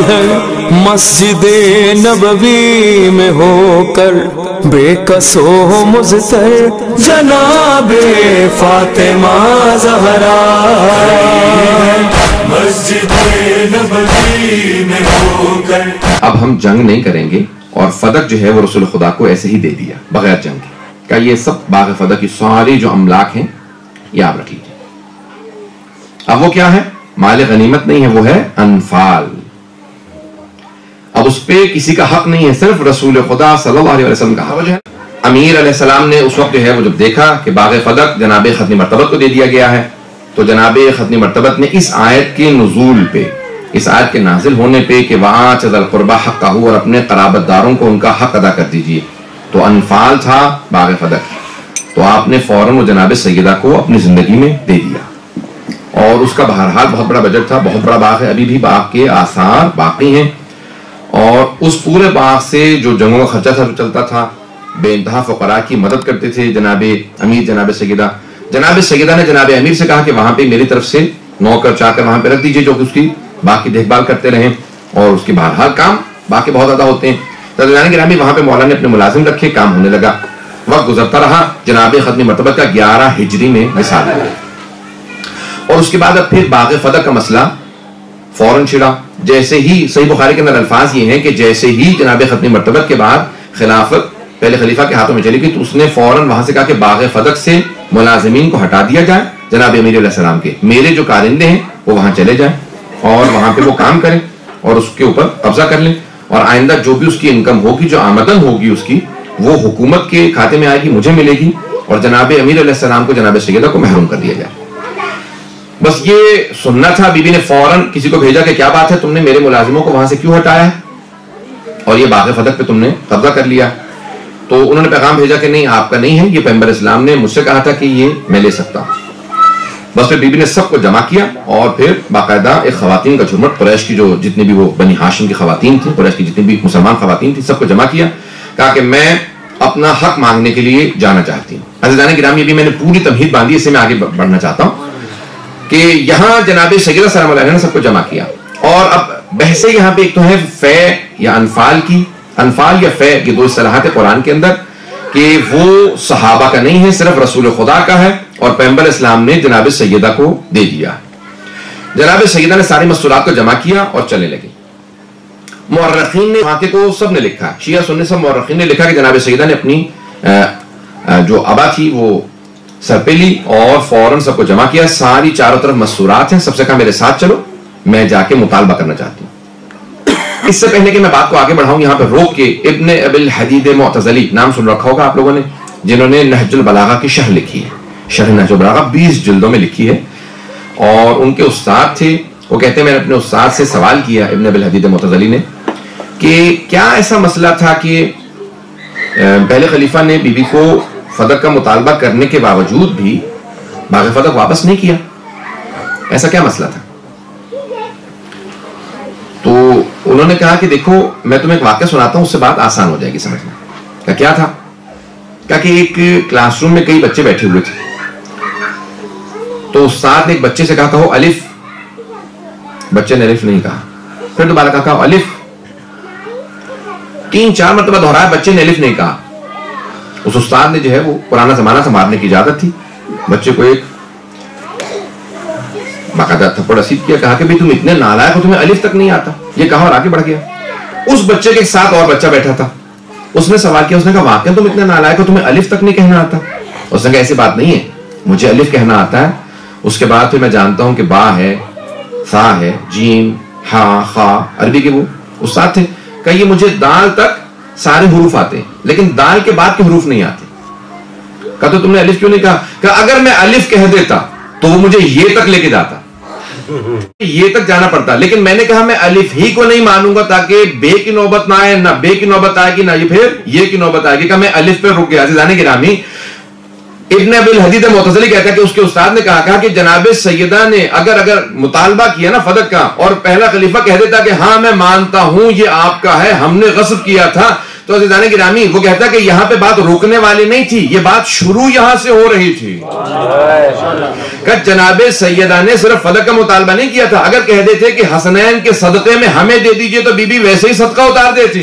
ہے مسجد نبوی میں ہو کر بے کس و مضطر جناب فاطمہ زہرا مسجد نبوی میں ہو کر۔ اب ہم جنگ نہیں کریں گے، اور فدق جو ہے وہ رسول خدا کو ایسے ہی دے دیا بغیر جنگ کے، کہ یہ سب باغ فدق کی ساری جو املاک ہیں یہ آپ رکھ لیجیے۔ اب وہ کیا ہے؟ مال غنیمت نہیں ہے، وہ ہے انفال۔ اب اس پہ کسی کا حق نہیں ہے، صرف رسول خدا صلی اللہ علیہ وسلم کا حق ہے۔ امیر علیہ السلام نے اس وقت جو ہے وہ جب دیکھا کہ باغ فدق جناب ختنی مرتبت کو دے دیا گیا ہے، تو جناب ختنی مرتبت نے اس آیت کے نزول پہ، اس آیت کے نازل ہونے پہ کہ وَآتِ ذِی الْقُرْبَىٰ حَقَّهُ، اور اپنے قرابت داروں کو ان کا حق ادا کر دیجئے، تو انفال تھا باغ فدق، تو آپ نے فوراً وہ جناب سیدہ کو اپنی زندگی میں دے دیا، اور اس کا بہرحال بہت بڑا بجٹ تھا، بہت بڑا باغ ہے، ابھی بھی باغ کے آثار باقی ہیں، اور اس پورے باغ سے جو جنگوں کا خرچہ تھا جو چلتا تھا، بے انتہا فقراء کی مدد کرتے تھے جناب امیر جناب سیدہ۔ جناب سیدہ نے جناب امیر سے کہا کہ وہاں پہ میری طرف سے نوکر چاکر وہاں پہ رکھ دیجئے جو کہ اس کی باغ کی دیکھ بھال کرتے رہیں، اور اس کی بہرحال کام باقی بہت زیادہ ہوتے ہیں۔ تو جناب گرامی وہاں پہ مولا نے اپنے ملازم رکھے، کام ہونے لگا، وقت گزرتا رہا، جناب ختمی مرتبہ کا 11 ہجری میں وصال ہوا، اور اس کے بعد اب پھر باغ فدق کا مسئلہ فوراً چھڑا۔ جیسے ہی صحیح بخاری کے اندر الفاظ یہ ہیں کہ جیسے ہی جناب ختمی مرتبہ کے بعد خلافت پہلے خلیفہ کے ہاتھوں میں چلی گئی، تو اس نے فوراً وہاں سے کہا کہ باغ فدق سے ملازمین کو ہٹا دیا جائے جناب امیر علیہ السلام کے، میرے جو کارندے ہیں وہ وہاں چلے جائیں اور وہاں پہ وہ کام کریں اور اس کے اوپر قبضہ کر لیں، اور آئندہ جو بھی اس کی انکم ہوگی، جو آمدن ہوگی اس کی، وہ حکومت کے کھاتے میں آئے گی، مجھے ملے گی، اور جناب امیر علیہ السلام کو جناب سیدہ کو محروم کر دیا جائے۔ بس یہ سننا تھا۔ بی بی نے فوراً کسی کو بھیجا کہ کیا بات ہے، تم نے میرے ملازموں کو وہاں سے کیوں ہٹایا ہے اور یہ باغ فدق پہ تم نے قبضہ کر لیا؟ تو انہوں نے پیغام بھیجا کہ نہیں، آپ کا نہیں ہے، یہ پیغمبر اسلام نے مجھ سے کہا تھا کہ یہ میں لے سکتا ہوں۔ بس پھر بی بی نے سب کو جمع کیا، اور پھر باقاعدہ ایک خواتین کا جھرمٹ، قریش کی جو جتنی بھی وہ بنی ہاشم کی خواتین تھیں، قریش کی جتنی بھی مسلمان خواتین تھیں، سب کو جمع کیا، کہا کہ میں اپنا حق مانگنے کے لیے جانا چاہتی ہوں۔ عزیزان گرامی، ابھی میں نے پوری تمہید باندھی، اس سے میں آگے بڑھنا چاہتا ہوں کہ یہاں جناب سیدہ سلام علیہ نے سب کو جمع کیا، اور اب بحثیں یہاں پہ ایک تو ہے فے یا انفال کی، انفال یا فے یہ دو اصطلاحات قرآن کے اندر، کہ وہ صحابہ کا نہیں ہے، صرف رسول خدا کا ہے، اور پیغمبر اسلام نے جناب سیدہ کو دے دیا۔ جناب سیدہ نے ساری مستورات کو جمع کیا اور چلنے لگی۔ مورخین نے واقعے کو سب نے لکھا، شیعہ سنی سب مورخین نے لکھا کہ جناب سیدہ نے اپنی جو ابا تھی وہ سر پہ لی اور فوراً سب کو جمع کیا، ساری چاروں طرف مستورات ہیں، سب سے کہا میرے ساتھ چلو، میں جا کے مطالبہ کرنا چاہتی ہوں۔ اس سے پہلے کہ میں بات کو آگے بڑھاؤں، یہاں پہ روک کے ابن ابی الحدید معتزلی نام سن رکھا ہوگا آپ لوگوں نے، جنہوں نے نہج البلاغہ کی شرح لکھی ہے، شرح نہج البلاغہ 20 جلدوں میں لکھی ہے، اور ان کے استاد تھے، وہ کہتے ہیں میں نے اپنے استاد سے سوال کیا ابن ابی الحدید معتزلی نے کہ کیا ایسا مسئلہ تھا کہ پہلے خلیفہ نے بی بی کو فدق کا مطالبہ کرنے کے باوجود بھی باغ فدق واپس نہیں کیا، ایسا کیا مسئلہ تھا؟ تو انہوں نے کہا کہ دیکھو میں تمہیں ایک واقعہ سناتا ہوں، اس سے بات آسان ہو جائے گی سمجھنا۔ کہ کیا تھا؟ کہا کہ ایک کلاس روم میں کئی بچے بیٹھے ہوئے تھے، تو استاد نے ایک بچے سے کہا کہو الف، بچے نے الف نہیں کہا، پھر دوبارہ کہا کہو الف، 3-4 مرتبہ دہرایا، بچے نے الف نہیں کہا۔ اس استاد نے جو ہے وہ پرانا زمانہ تھا، مارنے کی اجازت تھی، بچے کو ایک باقاعدہ تھپڑ رسید کیا، کہا کہ بھئی تم اتنے نالائق ہو، تمہیں الف تک نہیں آتا، یہ کہا اور آگے بڑھ گیا۔ اس بچے کے ساتھ اور بچہ بیٹھا تھا، اس نے سوال کیا، اس نے کہا واقعا تم اتنے نالائق ہو، تمہیں الف تک نہیں کہنا آتا؟ اس نے کہا ایسی بات نہیں ہے، مجھے الف کہنا آتا ہے، اس کے بعد پھر میں جانتا ہوں کہ با ہے، سا ہے، جیم، ہا، خا، عربی کے وہ استاد تھے، کہ یہ مجھے دال تک سارے حروف آتے ہیں لیکن دال کے بعد کے حروف نہیں آتے۔ کہا تو تم نے الف کیوں نہیں کہا؟ کہ اگر میں الف کہہ دیتا تو وہ مجھے یہ تک لے کے جاتا، یہ تک جانا پڑتا، لیکن میں نے کہا میں الف ہی کو نہیں مانوں گا تاکہ بے کی نوبت نہ آئے، نہ بے کی نوبت آئے گی، نہ یہ پھر یہ کی نوبت آئے گی، کہ میں الف پہ رک گیا۔ عزیزان گرامی، ابن ابی الحدید معتزلی کہتا ہے کہ اس کے استاد نے کہا کہ جناب سیدہ نے اگر مطالبہ کیا نا فدق کا، اور پہلا خلیفہ کہہ دیتا کہ ہاں میں مانتا ہوں یہ آپ کا ہے، ہم نے غصب کیا تھا، تو عزیزان گرامی وہ کہتا کہ یہاں پہ بات رکنے والی نہیں تھی، یہ بات شروع یہاں سے ہو رہی تھی کہ جناب سیدہ نے صرف فدق کا مطالبہ نہیں کیا تھا، اگر کہہ دیتے کہ حسنین کے صدقے میں ہمیں دے دیجئے تو بی بی ویسے ہی صدقہ اتار دیتی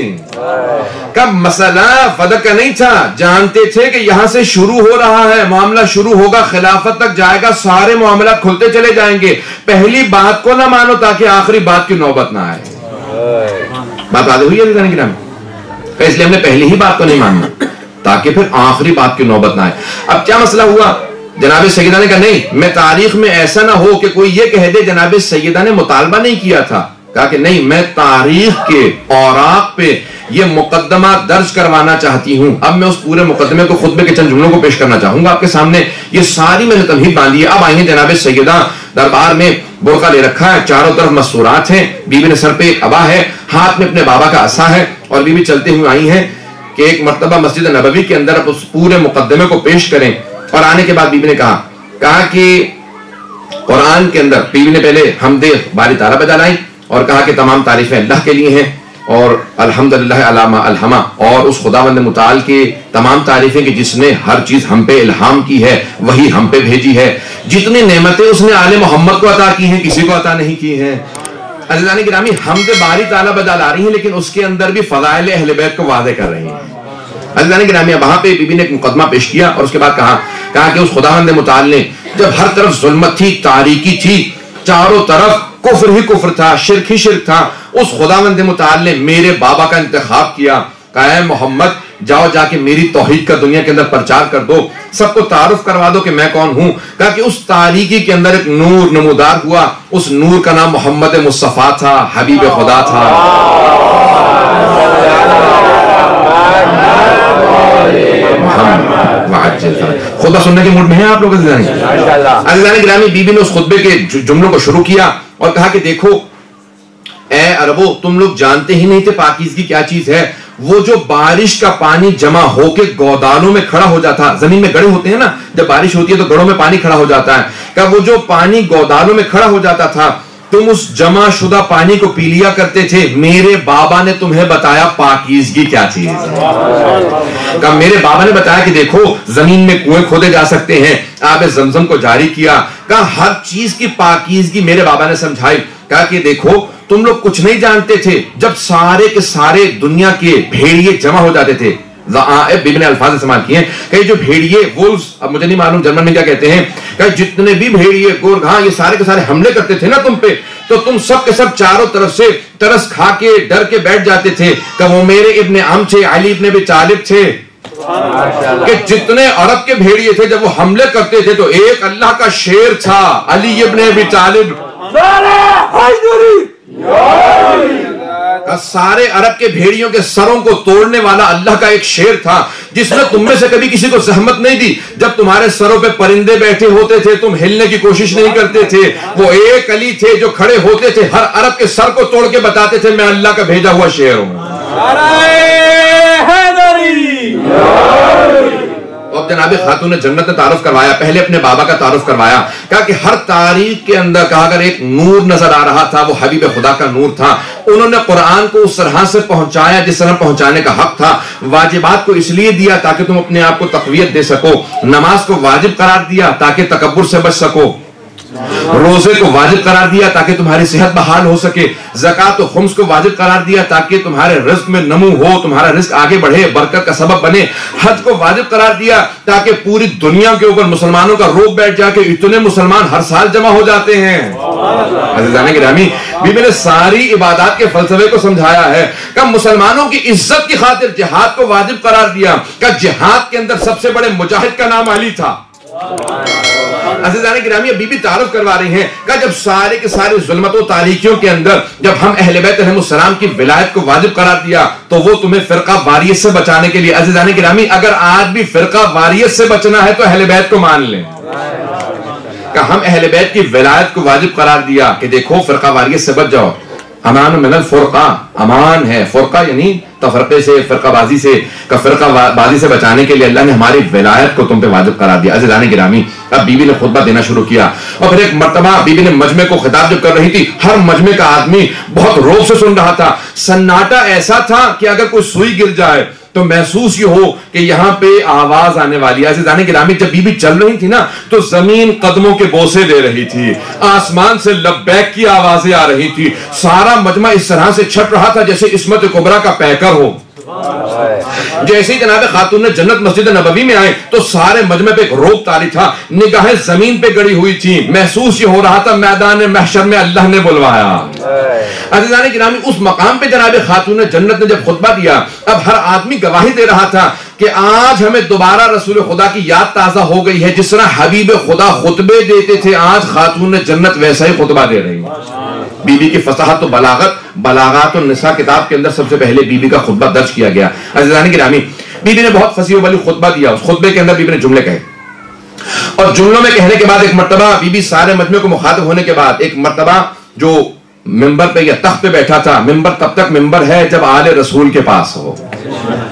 کہ مسئلہ فدق کا نہیں تھا، جانتے تھے کہ یہاں سے شروع ہو رہا ہے، معاملہ شروع ہوگا، خلافت تک جائے گا، سارے معاملات کھلتے چلے جائیں گے، پہلی بات کو نہ مانو تاکہ آخری بات کی نوبت نہ آئے۔ بات آدھے ہوئی ہے عزیزان گرامی، اس لیے ہم نے پہلی ہی بات کو نہیں ماننا تاکہ پھر آخری بات کی نوبت نہ آئے۔ اب کیا مسئلہ ہوا؟ جناب سیدہ نے کہا نہیں، میں تاریخ میں ایسا نہ ہو کہ کوئی یہ کہہ دے جناب سیدہ نے مطالبہ نہیں کیا تھا، کہا کہ نہیں، میں تاریخ کے اوراق پہ یہ مقدمہ درج کروانا چاہتی ہوں۔ اب میں اس پورے مقدمے کو خطبے کے چند جملوں کو پیش کرنا چاہوں گا آپ کے سامنے، یہ ساری میں نے تمہید باندھی ہے۔ اب آئی ہیں جناب سیدہ، دربار میں برقع لے رکھا ہے، چاروں طرف مستورات ہیں، بیوی نے سر پہ ایک عبا ہے، ہاتھ میں اپنے بابا کا عصا ہے، اور بیوی چلتے ہوئے آئی ہیں کہ ایک مرتبہ مسجد نبوی کے اندر اب اس پورے مقدمے کو پیش کریں۔ اور آنے کے بعد بیوی نے کہا کہ قرآن کے اندر، بیوی نے پہلے حمد باری تعالیٰ بجا لائی اور کہا کہ تمام تعریفیں اللہ کے لیے ہیں، اور الحمدللہ علی ما الہما، اور اس خداوند متعال کے تمام تعریفیں کہ جس نے ہر چیز ہم پہ الہام کی ہے، وہی ہم پہ بھیجی ہے، جتنی نعمتیں اس نے آل محمد کو عطا کی ہیں کسی کو عطا نہیں کی ہیں۔ عزیزان گرامی، حمد باری تعالیٰ بجا لا رہی ہیں لیکن اس کے اندر بھی فضائل اہل بیت کو واضح کر رہی ہیں۔ عزیزان گرامی، وہاں پہ بی بی نے ایک مقدمہ پیش کیا اور اس کے بعد کہا کہ اس خداوند متعال نے جب ہر طرف ظلمت تھی، تاریکی تھی، چاروں طرف کفر ہی کفر تھا، شرک ہی شرک تھا، اس خداوند متعال نے میرے بابا کا انتخاب کیا، کہا اے محمد جاؤ جا کے میری توحید کا دنیا کے اندر پرچار کر دو، سب کو تعارف کروا دو کہ میں کون ہوں۔ کہا کہ اس تاریکی کے اندر ایک نور نمودار ہوا، اس نور کا نام محمد مصطفیٰ تھا، حبیب خدا تھا۔ خطبہ سننے کے موڈ میں ہیں آپ لوگ عزیزان گرامی؟ بی بی نے اس خطبے کے جملوں کو شروع کیا اور کہا کہ دیکھو اے عربو، تم لوگ جانتے ہی نہیں تھے پاکیزگی کیا چیز ہے۔ وہ جو بارش کا پانی جمع ہو کے گودالوں میں کھڑا ہو جاتا، زمین میں گڑھے ہوتے ہیں نا، جب بارش ہوتی ہے تو گڑھوں میں پانی کھڑا ہو جاتا ہے، کہ وہ جو پانی گودالوں میں کھڑا ہو جاتا تھا، تم اس جمع شدہ پانی کو پی لیا کرتے تھے، میرے بابا نے تمہیں بتایا پاکیزگی کیا چیز ہے۔ کہ میرے بابا نے بتایا کہ دیکھو زمین میں کنویں کھودے جا سکتے ہیں، آب زمزم کو جاری کیا، کہ ہر چیز کی پاکیزگی میرے بابا نے سمجھائی۔ کہا کہ دیکھو تم لوگ کچھ نہیں جانتے تھے، جب سارے کے سارے دنیا کے بھیڑیے جمع ہو جاتے تھے، بیبی نے الفاظ استعمال کیے ہیں کہ جو بھیڑیے وولفز، اب مجھے نہیں معلوم جرمن میں کیا کہتے ہیں، کہ جتنے بھی بھیڑیے گورگھا یہ سارے کے سارے حملے کرتے تھے نا تم پہ، تو تم سب کے سب چاروں طرف سے ترس کھا کے ڈر کے بیٹھ جاتے تھے کہ وہ میرے ابن عم تھے، علی ابن ابی طالب تھے، کہ جتنے عرب کے بھیڑیے تھے جب وہ حملے کرتے تھے تو ایک اللہ کا شیر تھا، علی ابن ابی طالب۔ سارے عرب کے بھیڑیوں کے سروں کو توڑنے والا اللہ کا ایک شیر تھا، جس نے تم میں سے کبھی کسی کو زحمت نہیں دی۔ جب تمہارے سروں پہ پرندے بیٹھے ہوتے تھے تم ہلنے کی کوشش نہیں کرتے تھے، وہ ایک علی تھے جو کھڑے ہوتے تھے، ہر عرب کے سر کو توڑ کے بتاتے تھے میں اللہ کا بھیجا ہوا شیر ہوں۔ اب جناب خاتون جنت نے تعارف کروایا، پہلے اپنے بابا کا تعارف کروایا، کہا کہ ہر تاریخ کے اندر کہا اگر ایک نور نظر آ رہا تھا وہ حبیب خدا کا نور تھا۔ انہوں نے قرآن کو اس طرح سے پہنچایا جس طرح پہنچانے کا حق تھا، واجبات کو اس لیے دیا تاکہ تم اپنے آپ کو تقویت دے سکو، نماز کو واجب قرار دیا تاکہ تکبر سے بچ سکو، روزے کو واجب قرار دیا تاکہ تمہاری صحت بحال ہو سکے، زکوٰۃ و خمس کو واجب قرار دیا تاکہ تمہارے رزق میں نمو ہو، تمہارا رزق آگے بڑھے، برکت کا سبب بنے، حج کو واجب قرار دیا تاکہ پوری دنیا کے اوپر مسلمانوں کا روب بیٹھ جا کے اتنے مسلمان ہر سال جمع ہو جاتے ہیں۔ عزیزان گرامی، بیبی نے ساری عبادات کے فلسفے کو سمجھایا ہے کہ مسلمانوں کی عزت کی خاطر جہاد کو واجب قرار دیا، کہ جہاد کے اندر سب سے بڑے مجاہد کا نام علی تھا۔ عزیزان گرامی، بی بی تعارف کروا رہی ہیں کہ جب سارے کے سارے ظلمت و تاریکیوں کے اندر جب ہم اہل بیت علیہ السلام کی ولایت کو واجب قرار دیا تو وہ تمہیں فرقہ واریت سے بچانے کے لیے۔ عزیزان گرامی، اگر آج بھی فرقہ واریت سے بچنا ہے تو اہل بیت کو مان لیں، کہ ہم اہل بیت کی ولایت کو واجب قرار دیا کہ دیکھو فرقہ واریت سے بچ جاؤ۔ امان من الفرقہ، امان ہے، فرقہ یعنی تفرقے سے، فرقہ بازی سے، فرقہ بازی سے بچانے کے لیے اللہ نے ہماری ولایت کو تم پہ واجب قرار دیا۔ عزیزان گرامی، اب بیوی نے خطبہ دینا شروع کیا، اور پھر ایک مرتبہ بیوی نے مجمع کو خطاب جب کر رہی تھی، ہر مجمع کا آدمی بہت روب سے سن رہا تھا، سناٹا ایسا تھا کہ اگر کوئی سوئی گر جائے تو محسوس یہ ہو کہ یہاں پہ آواز آنے والی ہے۔ عزیزان گرامی، جب بی بی چل رہی تھی نا تو زمین قدموں کے بوسے دے رہی تھی، آسمان سے لبیک کی آوازیں آ رہی تھی، سارا مجمع اس طرح سے چھٹ رہا تھا جیسے عصمت کبریٰ کا پیکر ہو۔ جیسے ہی جناب خاتون جنت مسجد نبوی میں آئے تو سارے مجمع پہ ایک روب طاری تھا، نگاہیں زمین پہ گڑی ہوئی تھی، محسوس یہ ہو رہا تھا میدان محشر میں اللہ نے بلوایا۔ عزیزان گرامی، اس مقام پہ جناب خاتون جنت نے جب خطبہ دیا، اب ہر آدمی گواہی دے رہا تھا کہ آج ہمیں دوبارہ رسول خدا کی یاد تازہ ہو گئی ہے، جس طرح حبیب خدا خطبے دیتے تھے آج خاتون جنت ویسا ہی خطبہ دے رہی ہے۔ بی بی کی فصاحت و بلاغات النساء کتاب کے اندر سب سے پہلے بی بی کا خطبہ درج کیا گیا۔ عزیزان گرامی، بی بی نے بہت فصیح و بلیغ خطبہ دیا، اس خطبے کے اندر بی بی نے جملے کہے، اور جملوں میں کہنے کے بعد ایک مرتبہ بی بی سارے مجمع کو مخاطب ہونے کے بعد ایک مرتبہ جو ممبر پہ یا تخت پہ بیٹھا تھا، ممبر تب تک ممبر ہے جب آل رسول کے پاس ہو،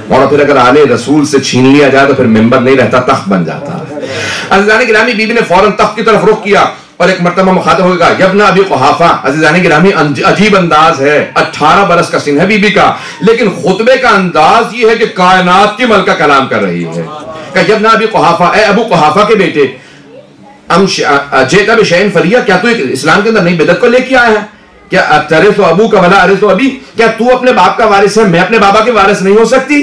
اور پھر اگر آل رسول سے چھین لیا جائے تو پھر ممبر نہیں رہتا، تخت بن جاتا ہے۔ عزیزان گرامی، بی بی نے فوراً تخت کی طرف رخ کیا اور ایک مرتبہ مخاطب ہوگا، یبن ابی قحافہ۔ عزیزان گرامی، عجیب انداز ہے، 18 برس کا سن ہے بی بی کا، لیکن خطبے کا انداز یہ ہے کہ کائنات کی ملکہ کلام کر رہی ہے کہ یبن ابی قحافہ، اے ابو قحافہ کے بیٹے، جیتا بشیء فریہ، کیا تو اسلام کے اندر نئی بدعت کو لے کے آیا ہے؟ کیا ارث ابو کا ولا ارث ابی، کیا تو اپنے باپ کا وارث ہے، میں اپنے بابا کے وارث نہیں ہو سکتی؟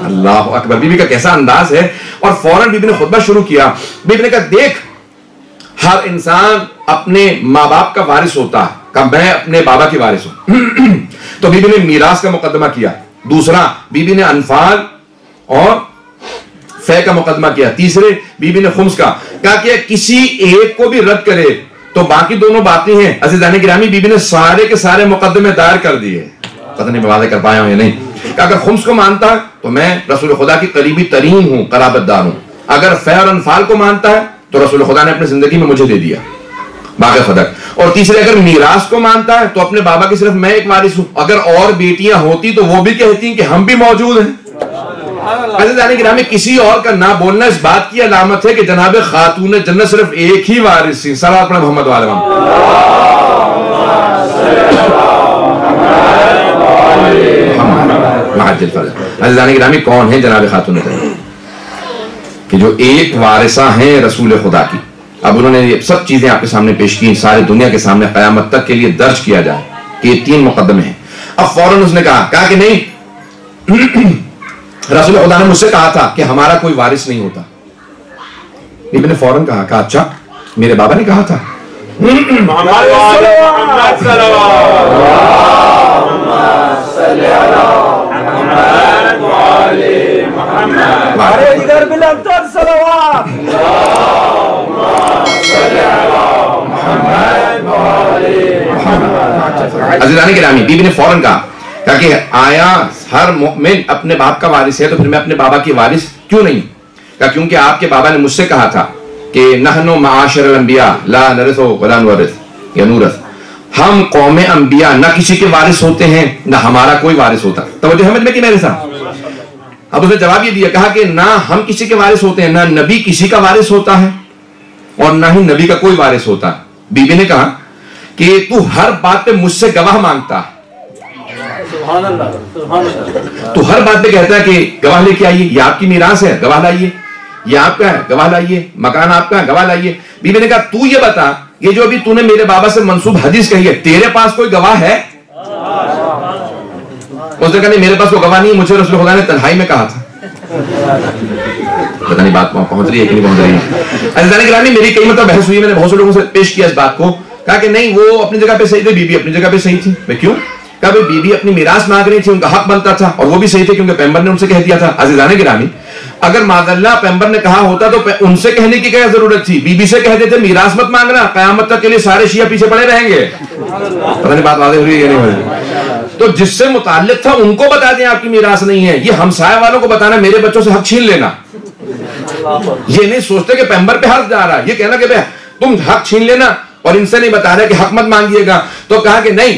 اللہ اکبر، بی بی کا کیسا انداز ہے۔ اور فوراً بی بی نے خطبہ شروع کیا، بی بی نے کہا دیکھ، ہر انسان اپنے ماں باپ کا وارث ہوتا ہے، کہ میں اپنے بابا کی وارث ہوں۔ تو بی بی نے میراث کا مقدمہ کیا، دوسرا بی بی نے انفال اور فے کا مقدمہ کیا، تیسرے بی بی نے خمس کا، کہا کہ کسی ایک کو بھی رد کرے تو باقی دونوں باتیں ہیں۔ عزیزان گرامی، بی بی نے سارے کے سارے مقدمے دائر کر دیے، پتہ نہیں میں واضح کر پایا ہوں یا نہیں، کہ اگر خمس کو مانتا ہے تو میں رسول خدا کی قریبی ترین ہوں، قرابت دار ہوں، اگر فے اور انفال کو مانتا ہے تو رسول خدا نے اپنی زندگی میں مجھے دے دیا باقی خدق، اور تیسرے اگر میراث کو مانتا ہے تو اپنے بابا کی صرف میں ایک وارث ہوں، اگر اور بیٹیاں ہوتی تو وہ بھی کہتی ہیں کہ ہم بھی موجود ہیں۔ عزیزان گرامی، کسی اور کا نہ بولنا اس بات کی علامت ہے کہ جناب خاتون جنت صرف ایک ہی وارث تھی۔ صلوات پڑھیں محمد و آل محمد۔ عزیزان گرامی، کون ہے جناب خاتون جنت؟ کہ جو ایک وارثہ ہیں رسول خدا کی۔ اب انہوں نے یہ سب چیزیں آپ کے سامنے پیش کی، سارے دنیا کے سامنے قیامت تک کے لیے درج کیا جائے کہ یہ 3 مقدمے ہیں۔ اب فوراً اس نے کہا کہ نہیں، رسول خدا نے مجھ سے کہا تھا کہ ہمارا کوئی وارث نہیں ہوتا۔ بیوی نے فوراً کہا اچھا، میرے بابا نے کہا تھا۔ عزیزان گرامی، بیوی نے فوراً کہا کہ آیا ہر مومن اپنے باپ کا وارث ہے تو پھر میں اپنے بابا کی وارث کیوں نہیں؟ کیونکہ آپ کے بابا نے مجھ سے کہا تھا کہ نحنو معاشر الانبیاء لا نرث ولا نورث یا نورث، ہم قوم انبیاء نہ کسی کے وارث ہوتے ہیں نہ ہمارا کوئی وارث ہوتا۔ توجہ ہے میں کہ میرے ساتھ؟ اب اس نے جواب یہ دیا، کہا کہ نہ ہم کسی کے وارث ہوتے ہیں، نہ نبی کسی کا وارث ہوتا ہے اور نہ ہی نبی کا کوئی وارث ہوتا ہے۔ بیوی نے کہا کہ تو ہر بات پہ مجھ سے گواہ مانگتا ہے، تو ہر بات پہ کہتا ہے کہ گواہ لے کے آئیے، یہ آپ کی میراث ہے گواہ لائیے، یہ آپ کا ہے گواہ لائیے، مکان آپ کا ہے گواہ لائیے۔ بیوی نے کہا تو یہ بتا، یہ جو ابھی تو نے میرے بابا سے منسوب حدیث کہی ہے، تیرے پاس کوئی گواہ ہے؟ اس نے کہا نہیں میرے پاس کوئی گواہ نہیں، مجھے رسول خدا نے تنہائی میں کہا تھا۔ پتہ نہیں بات پہنچ رہی ہے کہ نہیں پہنچ رہی ہے؟ عزیزان گرامی، میری کئی مرتبہ بحث ہوئی، میں نے بہت سے لوگوں سے پیش کیا اس بات کو، کہا کہ نہیں وہ اپنی جگہ پہ صحیح تھے، بیوی اپنی جگہ پہ صحیح تھی۔ میں کیوں؟ کہا بھئی بیوی اپنی میراث مانگ رہی تھی، ان کا حق بنتا تھا، اور وہ بھی صحیح تھے کیونکہ پیغمبر نے ان سے کہہ دیا تھا۔ عزیزان گرامی، اگر معاذ اللہ پیغمبر نے کہا ہوتا تو ان سے کہنے کی کیا ضرورت تھی؟ بیوی سے کہہ دیتے میراث مت مانگنا، قیامت تک کے لیے سارے شیعہ پیچھے پڑے رہیں گے۔ پتہ نہیں بات واضح ہو رہی ہے یا نہیں ہو رہی؟ تو جس سے متعلق تھا ان کو بتا دیں آپ کی میراث نہیں ہے، یہ ہمسایہ والوں کو بتانا میرے بچوں سے حق چھین لینا۔ یہ نہیں سوچتے کہ پیغمبر پہ حق جا رہا ہے، یہ کہنا کہ تم حق چھین لینا اور ان سے نہیں بتا رہے کہ حق مت مانگیے گا۔ تو کہا کہ نہیں،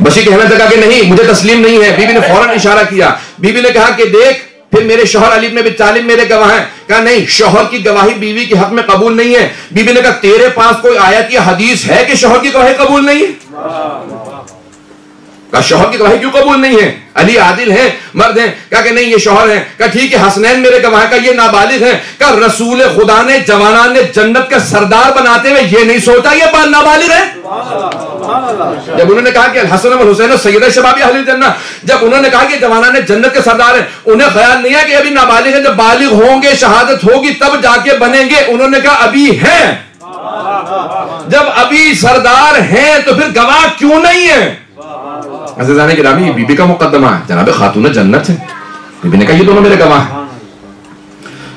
بشی کہنا لگا کہ نہیں مجھے تسلیم نہیں ہے. بی بی نے فوراً اشارہ کیا. بی بی نے کہا کہ دیکھ پھر میرے شوہر علی بن ابی طالب میرے گواہ ہیں. کہا نہیں شوہر کی گواہی بیوی کے حق میں قبول نہیں ہے. بی بی نے کہا تیرے پاس کوئی آیت یا حدیث ہے کہ شوہر کی گواہی قبول نہیں ہے؟ کہا شوہر کی گواہی کیوں قبول نہیں ہے؟ علی عادل ہیں مرد ہیں. کہا کہ نہیں یہ شوہر ہیں. کہا ٹھیک ہے حسنین میرے گواہ ہیں. کہا یہ نابالغ ہیں. کہا رسول خدا نے جوانان جنت کا سردار بناتے ہوئے یہ نہیں سوچا یہ نابالغ ہے. جب انہوں نے کہا کہ الحسن والحسین سیدہ شباب اہل الجنہ، جب انہوں نے کہا کہ جوانان جنت کے سردار ہیں، انہیں خیال نہیں ہے کہ ابھی نابالغ ہیں، جب بالغ ہوں گے شہادت ہوگی تب جا کے بنیں گے. انہوں نے کہا ابھی ہیں. جب ابھی سردار ہیں تو پھر گواہ کیوں نہیں ہے؟ عزیزان گرامی یہ بی بی کا مقدمہ ہے. جناب خاتون جنت ہے. بی بی نے کہا یہ دونوں میرے گواہ ہیں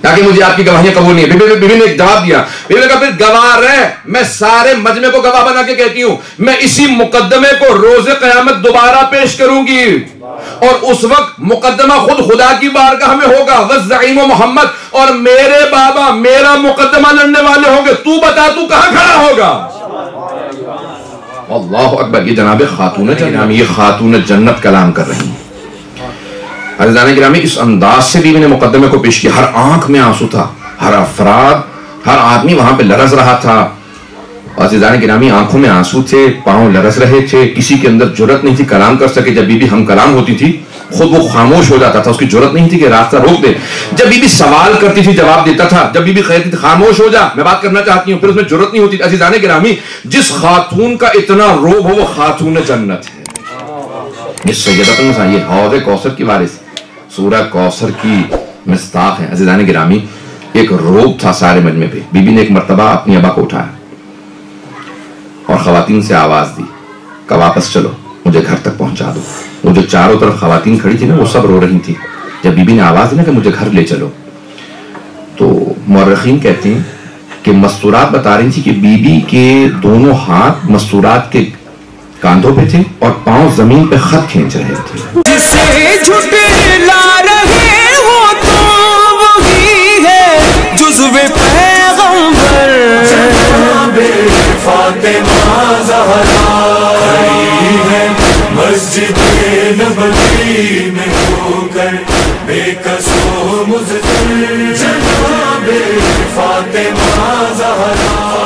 تاکہ مجھے آپ کی گواہیاں قبول نہیں ہے. بی بی نے ایک جواب دیا. بی بی نے کہا پھر گواہ رہ، میں سارے مجمع کو گواہ بنا کے کہتی ہوں میں اسی مقدمے کو روز قیامت دوبارہ پیش کروں گی اور اس وقت مقدمہ خود خدا کی بارگاہ میں ہوگا. والزعیم محمد، اور میرے بابا میرا مقدمہ لڑنے والے ہوں گے. تو بتا تو کہاں کھڑا ہوگا؟ اللہ اکبر. یہ جناب خاتون جنت، یہ خاتون جنت کلام کر رہی ہیں. عزیزان گرامی اس انداز سے بھی میں نے مقدمے کو پیش کیا. ہر آنکھ میں آنسو تھا، ہر افراد ہر آدمی وہاں پہ لرز رہا تھا. عزیزان گرامی آنکھوں میں آنسو تھے، پاؤں لرز رہے تھے. کسی کے اندر جرت نہیں تھی کلام کر سکے. جب بی بی ہم کلام ہوتی تھی خود وہ خاموش ہو جاتا تھا، اس کی جرت نہیں تھی کہ راستہ روک دے. جب بی بی سوال کرتی تھی جواب دیتا تھا. جب بی بی کہتی تھی خاموش ہو جا میں بات کرنا چاہتی ہوں، پھر اس میں جرت نہیں ہوتی. عزیزان گرامی جس خاتون کا اتنا روب ہو وہ خاتون جنت ہے. یہ سیدۃ النساء، یہ حوض کوثر کی وارث، سورہ کوثر کی مصداق ہے. عزیزان گرامی ایک روب تھا سارے مجمع پہ. بی بی نے ایک مرتبہ اپنی ابا کو اٹھایا اور خواتین سے آواز دی کہ واپس چلو مجھے گھر تک پہنچا دو. وہ جو چاروں طرف خواتین کھڑی تھی نا وہ سب رو رہی تھی. جب بی بی نے آواز دی نا کہ مجھے گھر لے چلو تو مورخین کہتے ہیں کہ مستورات بتا رہی تھی کہ بی بی کے دونوں ہاتھ مستورات کے کاندھوں پہ تھے اور پاؤں زمین پہ خط کھینچ رہے تھے. جسے جھٹلا رہے ہو تو وہی ہے جزو پیغمبر. جناب فاطمہ زہرا کھڑی ہے مسجد نبوی میں ہو کر بے کس و مضطر. جناب فاطمہ زہرا